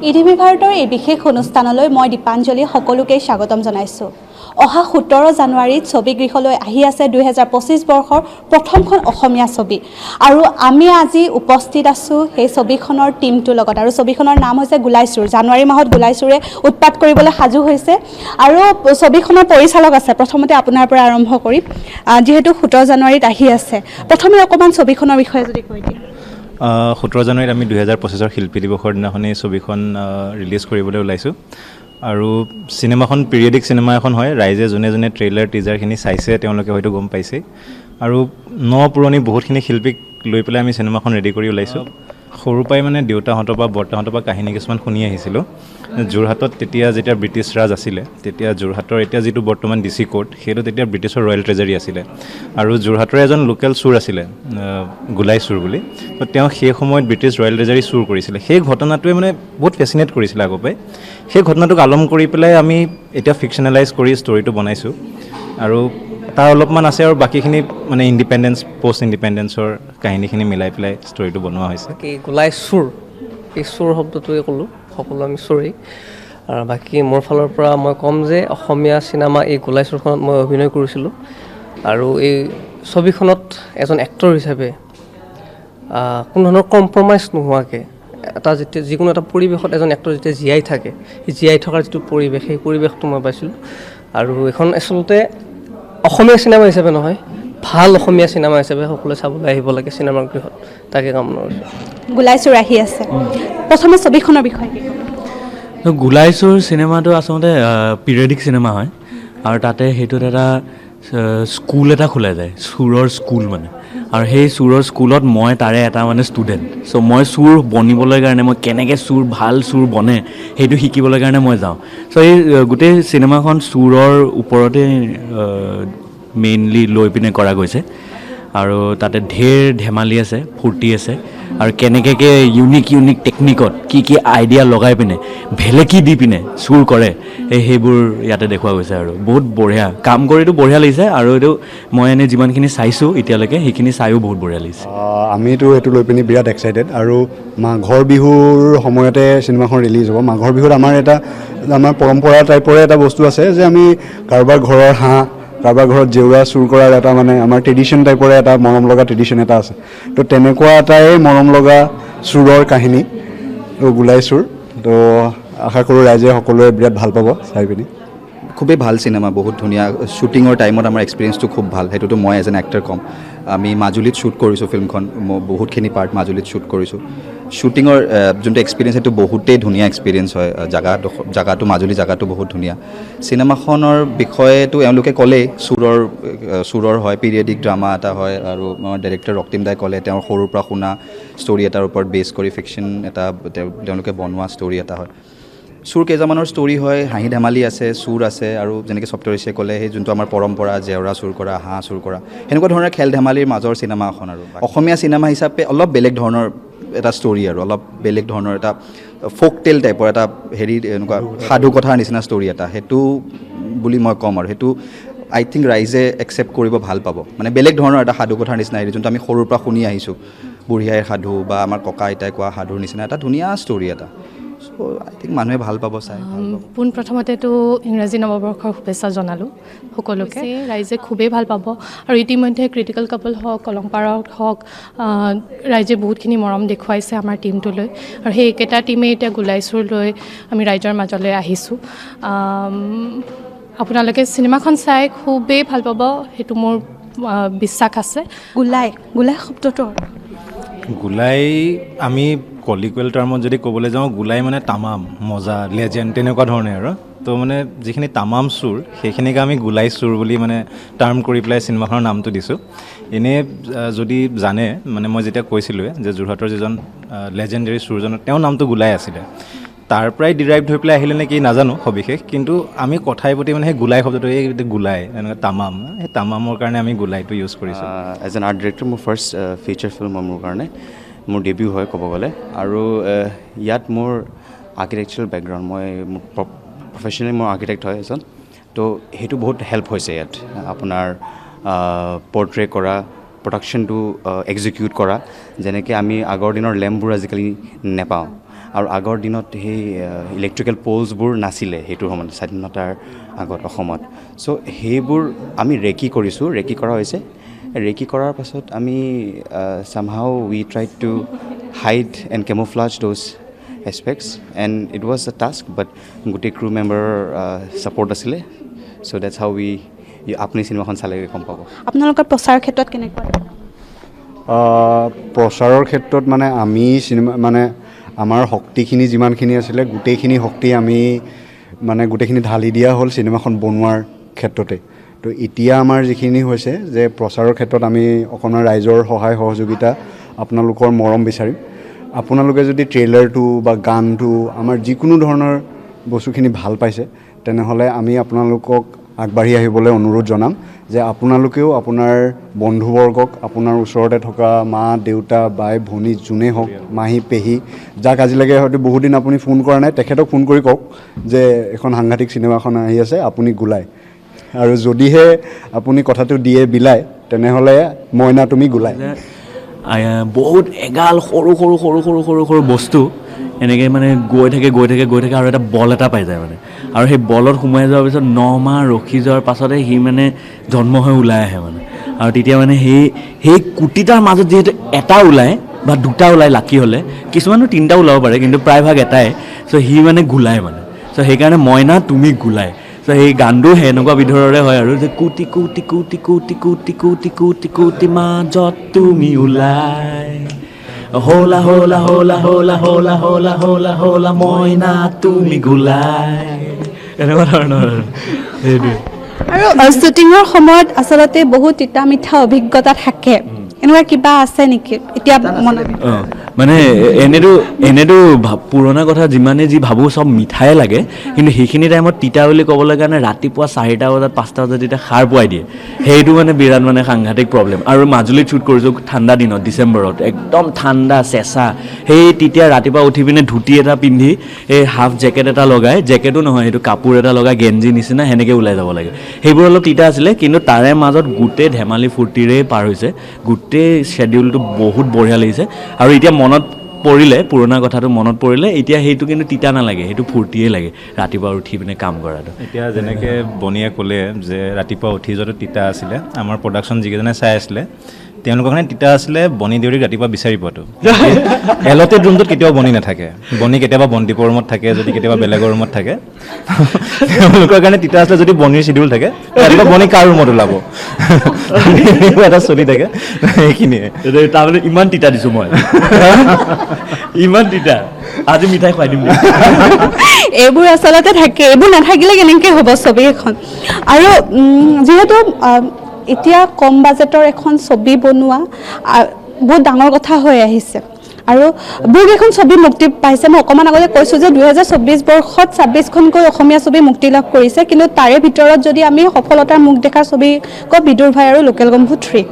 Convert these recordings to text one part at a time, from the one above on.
ETV ভাৰতৰ এই বিশেষ অনুষ্ঠানলৈ মই দীপাঞ্জলি সকলোকে স্বাগতম জনাইছোঁ। অহা 17 জানুৱাৰীত ছবিগৃহলৈ আহি আছে 2025 বৰ্ষৰ প্ৰথমখন অসমীয়া ছবি আৰু আমি আজি উপস্থিত আছোঁ সেই ছবিখনৰ টিমটোৰ লগত আৰু ছবিখনৰ নাম হৈছে গোলাই চুৰ। জানুৱাৰী মাহত গোলাই চুৰে উৎপাত কৰিবলৈ সাজু হৈছে আৰু ছবিখনৰ পৰিচালক আছে। প্ৰথমতে আপোনাৰ পৰা আৰম্ভ কৰিম, যিহেতু 17 জানুৱাৰীত আহি আছে, প্ৰথমে অকণমান ছবিখনৰ বিষয়ে যদি কৈ দিয়ে। 17 জানুৱাৰীত আমি 2025 শিল্পী দিৱসৰ দিনাখনেই ছবিখন ৰিলিজ কৰিবলৈ ওলাইছোঁ আৰু চিনেমাখন পিৰিয়ডিক চিনেমা এখন হয়। ৰাইজে যোনে যোনে ট্ৰেইলাৰ টিজাৰখিনি চাইছে তেওঁলোকে হয়তো গম পাইছে আৰু পুৰণি বহুতখিনি শিল্পীক লৈ পেলাই আমি চিনেমাখন ৰেডি কৰি ওলাইছোঁ। সৰুৰ পৰাই মানে দেউতাহঁতৰ পৰা বৰ্তাহঁতৰ পৰা কাহিনী কিছুমান শুনি আহিছিলোঁ। যোৰহাটত যেতিয়া ব্ৰিটিছ ৰাজ আছিলে, তেতিয়া যোৰহাটৰ এতিয়া যিটো বৰ্তমান DC কোৰ্ট, সেইটো তেতিয়া ব্ৰিটিছৰ ৰয়েল ট্ৰেজাৰী আছিলে আৰু যোৰহাটৰ এজন লোকেল চোৰ আছিলে গোলাই চোৰ বুলি। তো তেওঁ সেই সময়ত ব্ৰিটিছ ৰয়েল ট্ৰেজাৰী চুৰ কৰিছিলে। সেই ঘটনাটোৱে মানে বহুত ফেচিনেট কৰিছিলে আগৰ পৰাই। সেই ঘটনাটোক আলম কৰি পেলাই আমি এতিয়া ফিকশ্যনেলাইজ কৰি ষ্টৰিটো বনাইছোঁ আৰু তাৰ অলপমান আছে আৰু বাকীখিনি মানে পষ্ট ইণ্ডিপেণ্ডেঞ্চৰ কাহিনীখিনি মিলাই পেলাই ষ্টৰিটো বনোৱা হৈছে। গোলাই চুৰ, এই চুৰ শব্দটোৱে ক'লোঁ, সকলো আমি চোৰেই। আৰু বাকী মোৰ ফালৰ পৰা মই ক'ম যে অসমীয়া চিনেমা এই গোলাই চুৰখনত মই অভিনয় কৰিছিলোঁ আৰু এই ছবিখনত এজন এক্টৰ হিচাপে কোনো ধৰণৰ কম্প্ৰমাইজ নোহোৱাকৈ যিকোনো এটা পৰিৱেশত এজন এক্টৰ যেতিয়া জীয়াই থাকে, সেই জীয়াই থকাৰ যিটো পৰিৱেশ, সেই পৰিৱেশটো মই পাইছিলোঁ। আৰু এইখন আচলতে অসমীয়া চিনেমা হিচাপে নহয়, ভাল অসমীয়া চিনেমা হিচাপে সকলোৱে চাবলৈ আহিব লাগে চিনেমা গৃহত, তাকে কামনা কৰিছোঁ। গোলাই চুৰ আহি আছে, প্ৰথমে ছবিখনৰ বিষয়ে কি ক'ব? গোলাই চুৰ চিনেমাটো আচলতে পিৰিয়ডিক চিনেমা হয় আৰু তাতে সেইটোত এটা স্কুল এটা খোলা যায়, চুৰৰ স্কুল মানে। আৰু সেই চুৰৰ স্কুলত মই তাৰে এটা মানে ষ্টুডেণ্ট। চ' মই চুৰ বনিবলৈ কাৰণে, মই কেনেকৈ ভাল চুৰ বনে সেইটো শিকিবলৈ কাৰণে মই যাওঁ। চ' এই গোটেই চিনেমাখন চুৰৰ ওপৰতে মেইনলি লৈ পিনে কৰা গৈছে আৰু তাতে ঢেৰ ধেমালি আছে, ফূৰ্তি আছে আৰু কেনেকৈ ইউনিক টেকনিকত কি আইডিয়া লগাই পিনে ভেলেকি দি পিনে চুৰ কৰে সেইবোৰ ইয়াতে দেখুওৱা গৈছে আৰু বহুত বঢ়িয়া কাম কৰিতো বঢ়িয়া লাগিছে। আৰু এইটো মই এনেই যিমানখিনি চাইছোঁ এতিয়ালৈকে সেইখিনি চায়ো বহুত বঢ়িয়া লাগিছে। আমিতো এইটো লৈ পিনি বিৰাট এক্সাইটেড আৰু মাঘৰ বিহুৰ সময়তে চিনেমাখন ৰিলিজ হ'ব। মাঘৰ বিহুত আমাৰ পৰম্পৰা টাইপৰে এটা বস্তু আছে যে আমি কাৰোবাৰ ঘৰৰ হাঁহ, কাৰোবাৰ ঘৰত জেউৰা চুৰ কৰাৰ এটা মানে আমাৰ ট্ৰেডিশ্যন টাইপৰে এটা মৰম লগা ট্ৰেডিশ্যন এটা আছে। তো তেনেকুৱা এটাই মৰম লগা চুৰৰ কাহিনী গোলাই চুৰ। তো আশা কৰোঁ ৰাইজে সকলোৱে বিৰাট ভাল পাব চাই পিনি। খুবেই ভাল চিনেমা, বহুত ধুনীয়া। শ্বুটিঙৰ টাইমত আমাৰ এক্সপিৰিয়েঞ্চটো খুব ভাল, সেইটোতো মই এজ এন এক্টৰ ক'ম। আমি মাজুলীত শ্বুট কৰিছোঁ ফিল্মখন, মই বহুতখিনি পাৰ্ট মাজুলীত শ্বুট কৰিছোঁ। শ্বুটিঙৰ যোনটো এক্সপিৰিয়েঞ্চ সেইটো বহুতেই ধুনীয়া এক্সপিৰিয়েঞ্চ হয়। জেগাটো মাজুলী জেগাটো বহুত ধুনীয়া। চিনেমাখনৰ বিষয়েতো এওঁলোকে ক'লেই, চুৰৰ হয়, পিৰিয়ডিক ড্ৰামা এটা হয় আৰু আমাৰ ডাইৰেক্টৰ ৰক্তিম দাই ক'লে তেওঁৰ সৰুৰ পৰা শুনা ষ্টৰি এটাৰ ওপৰত বেছ কৰি ফিকশ্যন এটা তেওঁলোকে বনোৱা ষ্টৰি এটা হয়। চুৰ কেইটামানৰ ষ্টৰি হয়, হাঁহি ধেমালি আছে, চুৰ আছে আৰু যেনেকৈ সপ্তৰিষিয়ে ক'লে সেই যোনটো আমাৰ পৰম্পৰা, জেউৰা চুৰ কৰা, হাঁহ চুৰ কৰা, সেনেকুৱা ধৰণৰ খেল ধেমালিৰ মাজৰ চিনেমা এখন আৰু অসমীয়া চিনেমা হিচাপে অলপ বেলেগ ধৰণৰ এটা ষ্টৰি আৰু অলপ বেলেগ ধৰণৰ এটা ফ'ক টেল টাইপৰ এটা এনেকুৱা সাধু কথাৰ নিচিনা ষ্টৰি এটা, সেইটো বুলি মই ক'ম। আৰু সেইটো আই থিংক ৰাইজে একচেপ্ট কৰিব ভাল পাব। মানে বেলেগ ধৰণৰ এটা সাধু কথাৰ নিচিনা যোনটো আমি সৰুৰ পৰা শুনি আহিছোঁ, বুঢ়ী আইৰ সাধু বা আমাৰ ককা আইতাই কোৱা সাধুৰ নিচিনা এটা ধুনীয়া ষ্টৰি এটা। চ' আই থিংক মানুহে ভাল পাব চাই। পোনপ্ৰথমতেতো ইংৰাজী নৱবৰ্ষৰ শুভেচ্ছা জনালোঁ সকলোকে। ৰাইজে খুবেই ভাল পাব আৰু ইতিমধ্যে ক্ৰিটিকেল কাপল হওক, অলংপাৰত হওক, ৰাইজে বহুতখিনি মৰম দেখুৱাইছে আমাৰ টিমটোলৈ আৰু সেই একেটা টিমেই এতিয়া গোলাই চুৰ লৈ আমি ৰাইজৰ মাজলৈ আহিছোঁ। আপোনালোকে চিনেমাখন চাই খুবেই ভাল পাব, সেইটো মোৰ বিশ্বাস আছে। গোলাই শব্দটো গোলাই আমি কলিকুৱেল টাৰ্মত যদি ক'বলৈ যাওঁ, গোলাই মানে তামাম, মজা, লেজেণ্ড তেনেকুৱা ধৰণে আৰু। তো মানে যিখিনি তামাম চুৰ সেইখিনিকে আমি গোলাই চুৰ বুলি মানে টাৰ্ম কৰি পেলাই চিনেমাখনৰ নামটো দিছোঁ। এনেই যদি জানে, মানে মই যেতিয়া কৈছিলোঁৱে যে যোৰহাটৰ যিজন লেজেণ্ডেৰী চুৰজনৰ তেওঁৰ নামটো গোলাই আছিলে, তাৰ পৰাই ডিৰাইভ হৈ পেলাই আহিলে নেকি নাজানো সবিশেষ, কিন্তু আমি কথাই প্ৰতি মানে সেই গোলাই শব্দটো, এই গোলাই এনেকুৱা তামাম, সেই তামামৰ কাৰণে আমি গোলাইটো ইউজ কৰিছোঁ। এজ এন আৰ্ট ডিৰেক্টৰ মোৰ ফাৰ্ষ্ট ফিচাৰ ফিল্ম হয় মোৰ কাৰণে, মোৰ ডেবিউ হয় ক'ব গ'লে। আৰু ইয়াত মোৰ আৰ্কিটেকচাৰেল বেকগ্ৰাউণ্ড, মোৰ প্ৰফেশ্যনেলি মোৰ আৰ্কিটেক্ট হয় এজন। তো সেইটো বহুত হেল্প হৈছে ইয়াত আপোনাৰ পৰ্ট্ৰে কৰা, প্ৰডাকশ্যনটো এক্সিকিউট কৰা, যেনেকৈ আমি আগৰ দিনৰ লেম্পবোৰ আজিকালি নেপাওঁ। আৰু আগৰ দিনত সেই ইলেক্ট্ৰিকেল প'লছবোৰ নাছিলে সেইটোৰ সময়ত স্বাধীনতাৰ আগত অসমত চ' সেইবোৰ আমি ৰেকি কৰিছোঁ ৰেকি কৰা হৈছে ৰেকি কৰাৰ পাছত আমি somehow we tried to hide and camouflage those aspects and it was a task but গোটেই ক্ৰু মেম্বাৰৰ ছাপৰ্ট আছিলে চ' that's how we আপুনি চিনেমাখন চালে গম পাব আপোনালোকৰ প্ৰচাৰৰ ক্ষেত্ৰত কেনেকুৱা প্ৰচাৰৰ ক্ষেত্ৰত মানে আমি চিনেমা মানে আমাৰ শক্তিখিনি যিমানখিনি আছিলে গোটেইখিনি শক্তি আমি মানে গোটেইখিনি ঢালি দিয়া হ'ল চিনেমাখন বনোৱাৰ ক্ষেত্ৰতে তো এতিয়া আমাৰ যিখিনি হৈছে যে প্ৰচাৰৰ ক্ষেত্ৰত আমি অকণমান ৰাইজৰ সহায় সহযোগিতা আপোনালোকৰ মৰম বিচাৰিম আপোনালোকে যদি ট্ৰেইলাৰটো বা গানটো আমাৰ যিকোনো ধৰণৰ বস্তুখিনি ভাল পাইছে তেনেহ'লে আমি আপোনালোকক আগবাঢ়ি আহিবলৈ অনুৰোধ জনাম যে আপোনালোকেও আপোনাৰ বন্ধুবৰ্গক আপোনাৰ ওচৰতে থকা মা দেউতা বাই ভনী যোনেই হওক মাহী পেহী যাক আজিলৈকে হয়তো বহুত দিন আপুনি ফোন কৰা নাই তেখেতক ফোন কৰি কওক যে এখন সাংঘাতিক চিনেমাখন আহি আছে আপুনি গোলাই আৰু যদিহে আপুনি কথাটো দিয়ে বিলাই তেনেহ'লে মইনা তুমি গোলাই বহুত এগাল সৰু সৰু সৰু সৰু সৰু সৰু বস্তু এনেকৈ মানে গৈ থাকে আৰু এটা বল এটা পাই যায় মানে আৰু সেই বলত সোমাই যোৱাৰ পিছত 9 মাহ ৰখি যোৱাৰ পাছতে সি মানে জন্ম হৈ ওলাই আহে মানে আৰু তেতিয়া মানে সেই কোটিটাৰ মাজত যিহেতু এটা ওলায় বা দুটা ওলায় লাকি হ'লে কিছুমানো 3টা ওলাব পাৰে কিন্তু প্ৰায়ভাগ এটাই চ' সি মানে গোলায় মানে চ' সেইকাৰণে মইনা তুমি গোলাই চ' সেই গানটো সেনেকুৱা বিধৰৰে হয় আৰু যে কোটি কোটি কোটি কোটি কোটি কোটি কোটি কোটি মাজত তুমি ওলাই হোলা হোলা হোলা হোলা হোলা হোলা হোলা হোলা মইনা তুমি গোলাই এনেকুৱা ধৰণৰ সেইটোৱে আৰু শ্বুটিঙৰ সময়ত আচলতে বহুত তিতা মিঠা অভিজ্ঞতা থাকে এনেকুৱা কিবা আছে নেকি এতিয়া মনত মানে এনেতো পুৰণা কথা যিমানে যি ভাবোঁ চব মিঠাই লাগে কিন্তু সেইখিনি টাইমত তিতা বুলি ক'বলৈ কাৰণে ৰাতিপুৱা 4টা বজাত 5টা বজাত যেতিয়া সাৰ পুৱাই দিয়ে সেইটো মানে বিৰাট মানে সাংঘাতিক প্ৰব্লেম আৰু মাজুলীত শ্বুট কৰিছোঁ ঠাণ্ডা দিনত ডিচেম্বৰত একদম ঠাণ্ডা চেঁচা সেই তেতিয়া ৰাতিপুৱা উঠি পিনে ধুতি এটা পিন্ধি এই হাফ জেকেট এটা লগাই জেকেটো নহয় সেইটো কাপোৰ এটা লগাই গেঞ্জি নিচিনা সেনেকৈ ওলাই যাব লাগে সেইবোৰ অলপ তিতা আছিলে কিন্তু তাৰে মাজত গোটেই ধেমালি ফূৰ্তিৰে পাৰ হৈছে গোটেই শ্বেডিউলটো বহুত বঢ়িয়া লাগিছে আৰু এতিয়া মনত পৰিলে পুৰণা কথাটো মনত পৰিলে এতিয়া সেইটো কিন্তু তিতা নালাগে সেইটো ফূৰ্তিয়ে লাগে ৰাতিপুৱা উঠি পিনে কাম কৰাটো এতিয়া যেনেকৈ বনিয়ে ক'লে যে ৰাতিপুৱা উঠি যোৱাটো তিতা আছিলে আমাৰ প্ৰডাকশ্যন যিকেইজনে চাই আছিলে তেওঁলোকৰ কাৰণে তিতা আছিলে বনি দেউৰীক ৰাতিপুৱা বিচাৰি পোৱাটো এলটেড ৰুমটোত কেতিয়াও বনি নাথাকে বনি কেতিয়াবা বন্দীপৰ ৰুমত থাকে যদি কেতিয়াবা বেলেগৰ ৰুমত থাকে তেওঁলোকৰ কাৰণে তিতা আছিলে যদি বনিৰ চিডিউল থাকে ৰাতিপুৱা বনি কাৰ ৰুমত ওলাব এটা চলি থাকে সেইখিনিয়ে তাৰমানে ইমান তিতা দিছোঁ মই ইমান তিতা আজি মিঠাই খুৱাই দিম এইবোৰ আচলতে থাকে এইবোৰ নাথাকিলে কেনেকৈ হ'ব ছবি এখন আৰু যিহেতু এতিয়া কম বাজেটৰ এখন ছবি বনোৱা বহুত ডাঙৰ কথা হৈ আহিছে আৰু বহুকেইখন ছবি মুক্তি পাইছে মই অকণমান আগতে কৈছোঁ যে 2024 বৰ্ষত 26খনকৈ অসমীয়া ছবি মুক্তি লাভ কৰিছে কিন্তু তাৰে ভিতৰত যদি আমি সফলতাৰ মুখ দেখাৰ ছবি কওঁ বিদুৰ ভাই আৰু লোকেল গম্ভু 3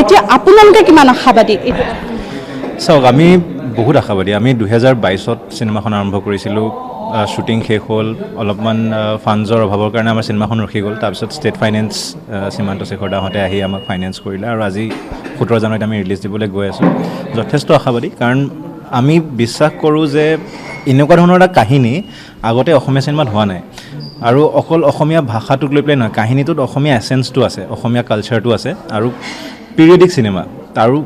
এতিয়া আপোনালোকে কিমান আশাবাদী চাওক আমি বহুত আশাবাদী আমি 2022ত চিনেমাখন আৰম্ভ কৰিছিলোঁ শ্বুটিং শেষ হ'ল অলপমান ফাণ্ডছৰ অভাৱৰ কাৰণে আমাৰ চিনেমাখন ৰখি গ'ল তাৰপিছত ষ্টেট ফাইনেন্স সীমান্ত শেখৰ দাহঁতে আহি আমাক ফাইনেন্স কৰিলে আৰু আজি 17 জানুৱাৰীত আমি ৰিলিজ দিবলৈ গৈ আছোঁ যথেষ্ট আশাবাদী কাৰণ আমি বিশ্বাস কৰোঁ যে এনেকুৱা ধৰণৰ এটা কাহিনী আগতে অসমীয়া চিনেমাত হোৱা নাই আৰু অকল অসমীয়া ভাষাটোক লৈ পেলাই নহয় কাহিনীটোত অসমীয়া এছেঞ্চটো আছে অসমীয়া কালচাৰটো আছে আৰু পিৰিয়ডিক চিনেমা আৰু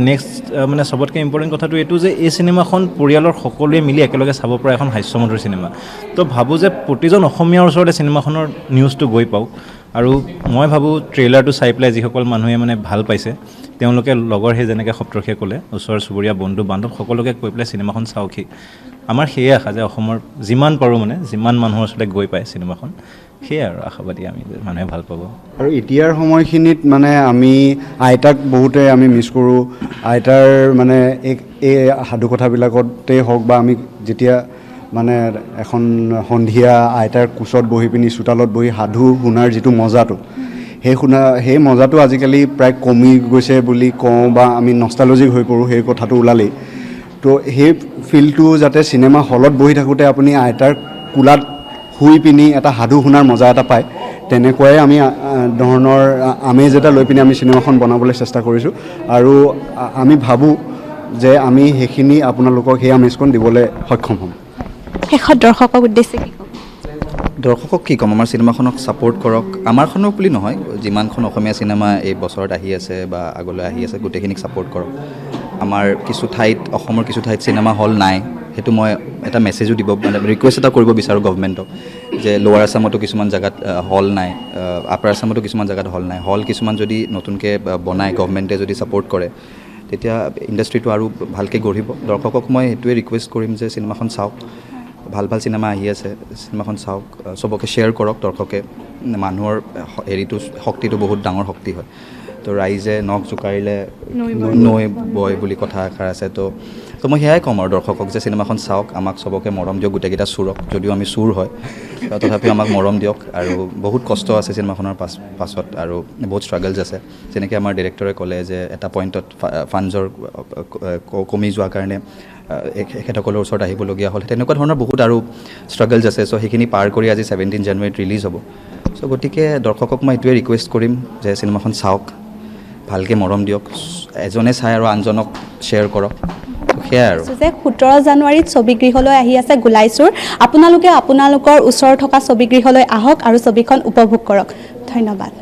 নেক্সট মানে চবতকৈ ইম্পৰ্টেণ্ট কথাটো এইটো যে এই চিনেমাখন পৰিয়ালৰ সকলোৱে মিলি একেলগে চাব পৰা এখন হাস্যমধুৰ চিনেমা তো ভাবোঁ যে প্ৰতিজন অসমীয়াৰ ওচৰতে চিনেমাখনৰ নিউজটো গৈ পাওক আৰু মই ভাবোঁ ট্ৰেইলাৰটো চাই পেলাই যিসকল মানুহে মানে ভাল পাইছে তেওঁলোকে লগৰ সেই যেনেকৈ সপ্তৰ্ষিয়ে ক'লে ওচৰ চুবুৰীয়া বন্ধু বান্ধৱ সকলোকে কৈ পেলাই চিনেমাখন চাওকহি আমাৰ সেয়ে আশা যে অসমৰ যিমান পাৰোঁ মানে যিমান মানুহৰ ওচৰতে গৈ পায় চিনেমাখন সেয়াই আৰু আশাবাদী আমি মানুহে ভাল পাব আৰু এতিয়াৰ সময়খিনিত মানে আমি আইতাক বহুতে আমি মিছ কৰোঁ আইতাৰ মানে এই সাধু কথাবিলাকতেই হওক বা আমি যেতিয়া মানে এখন সন্ধিয়া আইতাৰ কোচত বহি পিনি চোতালত বহি সাধু শুনাৰ যিটো মজাটো সেই মজাটো আজিকালি প্ৰায় কমি গৈছে বুলি কওঁ বা আমি নষ্টালজিক হৈ পৰোঁ সেই কথাটো ওলালেই তো সেই ফিলটো যাতে চিনেমা হলত বহি থাকোঁতে আপুনি আইতাৰ কোলাত শুই পিনি এটা সাধু শুনাৰ মজা এটা পায় তেনেকুৱাই আমি ধৰণৰ আমেজ এটা লৈ পিনি আমি চিনেমাখন বনাবলৈ চেষ্টা কৰিছোঁ আৰু আমি ভাবোঁ যে আমি সেইখিনি আপোনালোকক সেই আমেজখন দিবলৈ সক্ষম হ'ম। শেষত দৰ্শকক উদ্দেশ্যে কি ক'ব? দৰ্শকক কি ক'ম, আমাৰ চিনেমাখনক ছাপোৰ্ট কৰক। আমাৰখনক বুলি নহয়, যিমানখন অসমীয়া চিনেমা এই বছৰত আহি আছে বা আগলৈ আহি আছে গোটেইখিনিক ছাপোৰ্ট কৰক। আমাৰ কিছু ঠাইত, অসমৰ কিছু ঠাইত চিনেমা হল নাই, সেইটো মই এটা মেছেজো দিব, মানে ৰিকুৱেষ্ট এটা কৰিব বিচাৰোঁ গভমেণ্টক, যে লোৱাৰ আছামতো কিছুমান জেগাত হল নাই, আপাৰ আছামতো কিছুমান জেগাত হল নাই। হল কিছুমান যদি নতুনকৈ বনায়, গভমেণ্টে যদি ছাপোৰ্ট কৰে, তেতিয়া ইণ্ডাষ্ট্ৰিটো আৰু ভালকৈ গঢ়িব। দৰ্শকক মই সেইটোৱে ৰিকুৱেষ্ট কৰিম যে চিনেমাখন চাওক, ভাল ভাল চিনেমা আহি আছে, চিনেমাখন চাওক, চবকে শ্বেয়াৰ কৰক। দৰ্শকে, মানুহৰ হেৰিটো, শক্তিটো বহুত ডাঙৰ শক্তি হয়। তো ৰাইজে নখ জোকাৰিলে নৈ বয় বুলি কথা এষাৰ আছে। তো মই সেয়াই ক'ম আৰু দৰ্শকক, যে চিনেমাখন চাওক, আমাক চবকে মৰম দিয়ক, গোটেইকেইটা চুৰক, যদিও আমি চুৰ হয় তথাপিও আমাক মৰম দিয়ক। আৰু বহুত কষ্ট আছে চিনেমাখনৰ পাছত, আৰু বহুত ষ্ট্ৰাগলছ আছে। যেনেকৈ আমাৰ ডিৰেক্টৰে ক'লে যে এটা পইণ্টত ফাণ্ডছৰ কমি যোৱাৰ কাৰণে এখেতসকলৰ ওচৰত আহিবলগীয়া হ'ল, তেনেকুৱা ধৰণৰ বহুত আৰু ষ্ট্ৰাগলছ আছে। চ' সেইখিনি পাৰ কৰি আজি 17 জানুৱাৰীত ৰিলিজ হ'ব। চ' গতিকে দৰ্শকক মই এইটোৱে ৰিকুৱেষ্ট কৰিম যে চিনেমাখন চাওক, ভালকৈ মৰম দিয়ক, এজনে চাই আৰু আনজনক শ্বেয়াৰ কৰক। সেয়াই আৰু যে 17 জানুৱাৰীত ছবিগৃহলৈ আহি আছে গোলাই চোৰ। আপোনালোকে আপোনালোকৰ ওচৰত থকা ছবিগৃহলৈ আহক আৰু ছবিখন উপভোগ কৰক। ধন্যবাদ।